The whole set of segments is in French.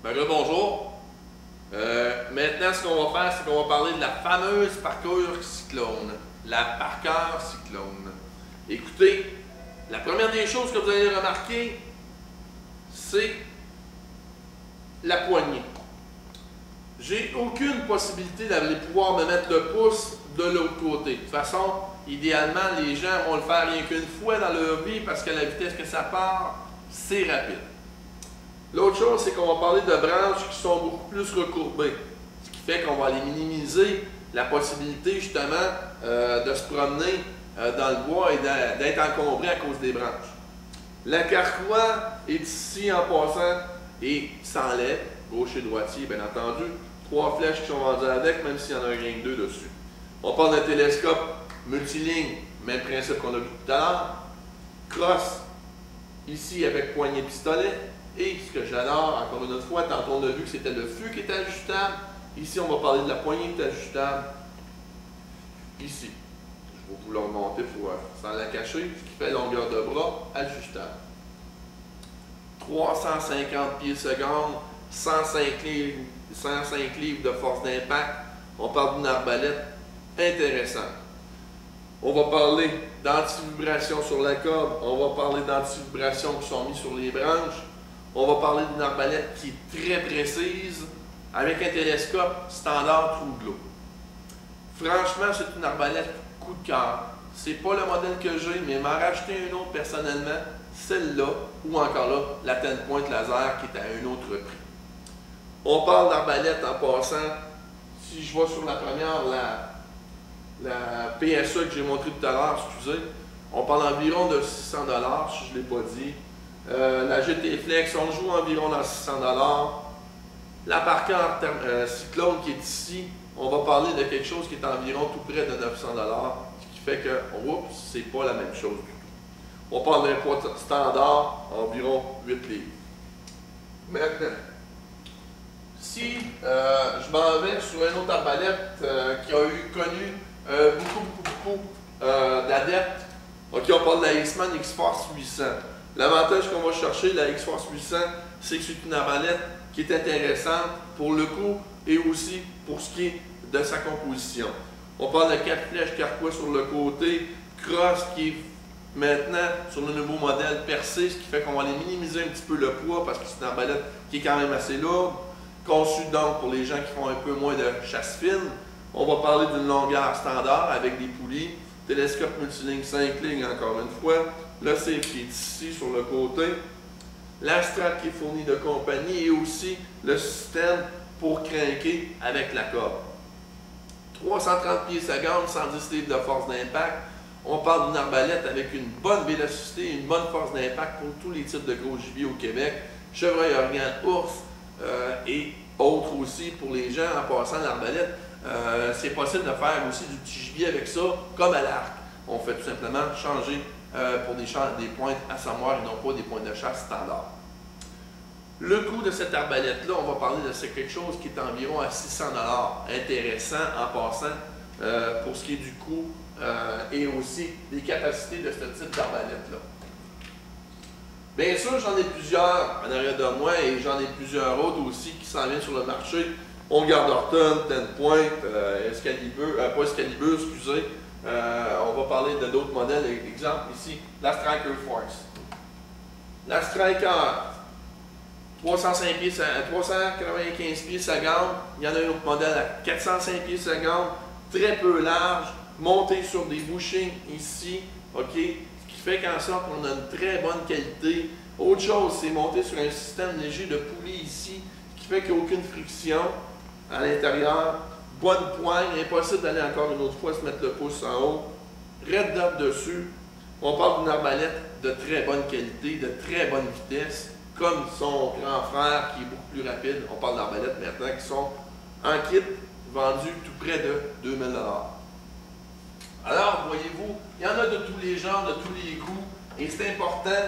Ben là, bonjour. Maintenant, ce qu'on va faire, c'est qu'on va parler de la fameuse Parker Cyclone. La Parker Cyclone. Écoutez, la première des choses que vous allez remarquer, c'est la poignée. J'ai aucune possibilité d'aller pouvoir me mettre le pouce de l'autre côté. De toute façon, idéalement, les gens vont le faire rien qu'une fois dans leur vie parce que la vitesse que ça part, c'est rapide. L'autre chose, c'est qu'on va parler de branches qui sont beaucoup plus recourbées, ce qui fait qu'on va aller minimiser la possibilité justement de se promener dans le bois et d'être encombré à cause des branches. La carquois est ici en passant et s'enlève, gauche et droitier bien entendu, 3 flèches qui sont vendues avec, même s'il y en a rien que 2 dessus. On parle d'un télescope multiligne, même principe qu'on a vu tout à l'heure. Crosse, ici avec poignée pistolet. Et ce que j'adore, encore une autre fois, tantôt on a vu que c'était le fût qui était ajustable. Ici, on va parler de la poignée qui est ajustable. Ici. Je vais vous le remonter pour sans la cacher, ce qui fait longueur de bras ajustable. 350 pieds secondes, 105 livres de force d'impact. On parle d'une arbalète intéressante. On va parler d'antivibration sur la corde. On va parler d'antivibration qui sont mis sur les branches. On va parler d'une arbalète qui est très précise, avec un télescope standard True-Glo. Franchement, c'est une arbalète coup de cœur. C'est pas le modèle que j'ai, mais m'en racheter un autre personnellement, celle-là, ou encore là, la Ten Point laser qui est à un autre prix. On parle d'arbalète en passant. Si je vois sur la première, la PSE que j'ai montré tout à l'heure, excusez, on parle environ de 600 $, si je ne l'ai pas dit. La GT Flex, on joue environ dans 600 $. La Parker Cyclone qui est ici, on va parler de quelque chose qui est environ tout près de 900 $, ce qui fait que, oups, c'est pas la même chose du tout. On parle d'un poids standard, environ 8 livres. Maintenant, si je m'en vais sur une autre arbalète qui a connu beaucoup d'adeptes, ok, on parle de la X-Man X-Force 800. L'avantage qu'on va chercher, la X-Force 800, c'est que c'est une arbalète qui est intéressante pour le coup et aussi pour ce qui est de sa composition. On parle de 4 flèches carquois sur le côté, crosse qui est maintenant sur le nouveau modèle percé, ce qui fait qu'on va aller minimiser un petit peu le poids parce que c'est une arbalète qui est quand même assez lourde, conçue donc pour les gens qui font un peu moins de chasse fine. On va parler d'une longueur standard avec des poulies, télescope multiligne 5 lignes encore une fois. Le safe qui est ici sur le côté, la strap qui est fournie de compagnie et aussi le système pour craquer avec la corde. 330 pieds secondes, 110 livres de force d'impact. On parle d'une arbalète avec une bonne vélocité, une bonne force d'impact pour tous les types de gros gibier au Québec. Chevreuil, organe, ours et autres aussi pour les gens en passant l'arbalète. C'est possible de faire aussi du petit gibier avec ça, comme à l'arc. On fait tout simplement changer pour des pointes assommoirs et non pas des pointes de chasse standard. Le coût de cette arbalète-là, on va parler de quelque chose qui est environ à 600 $. Intéressant en passant pour ce qui est du coût et aussi des capacités de ce type d'arbalète-là. Bien sûr, j'en ai plusieurs en arrière de moi et j'en ai plusieurs autres aussi qui s'en viennent sur le marché. On garde Horton, Ten Point, Excalibur, pas Excalibur, excusez. On va parler de d'autres modèles. Exemple ici, la Striker Force. La Striker, 395 pieds secondes. Il y en a un autre modèle à 405 pieds secondes, très peu large, monté sur des bouchées ici, ok, ce qui fait qu'en sorte qu'on a une très bonne qualité. Autre chose, c'est monté sur un système léger de poulie ici, ce qui fait qu'il n'y a aucune friction à l'intérieur. Bonne poigne, impossible d'aller encore une autre fois se mettre le pouce en haut. Red dot dessus. On parle d'une arbalète de très bonne qualité, de très bonne vitesse, comme son grand frère qui est beaucoup plus rapide. On parle d'arbalètes maintenant qui sont en kit, vendus tout près de 2000 $. Alors, voyez-vous, il y en a de tous les genres, de tous les goûts, et c'est important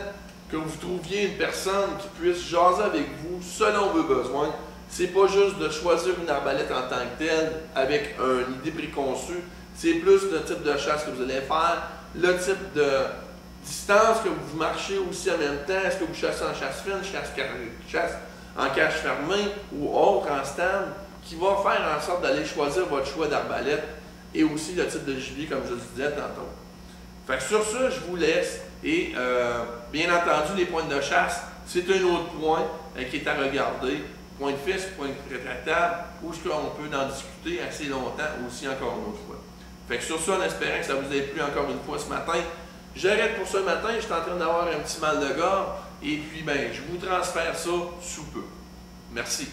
que vous trouviez une personne qui puisse jaser avec vous selon vos besoins. C'est pas juste de choisir une arbalète en tant que telle avec une idée préconçue, c'est plus le type de chasse que vous allez faire, le type de distance que vous marchez aussi en même temps. Est-ce que vous chassez en chasse fine, chasse en cache fermé ou autre, en stand, qui va faire en sorte d'aller choisir votre choix d'arbalète et aussi le type de gibier, comme je vous disais tantôt. Fait que sur ça, je vous laisse. Et bien entendu, les pointes de chasse, c'est un autre point qui est à regarder. Point de fixe, point de rétractable, où est-ce qu'on peut en discuter assez longtemps aussi encore une autre fois. Fait que sur ça, en espérant que ça vous ait plu encore une fois ce matin, j'arrête pour ce matin, je suis en train d'avoir un petit mal de gorge, et puis ben, je vous transfère ça sous peu. Merci.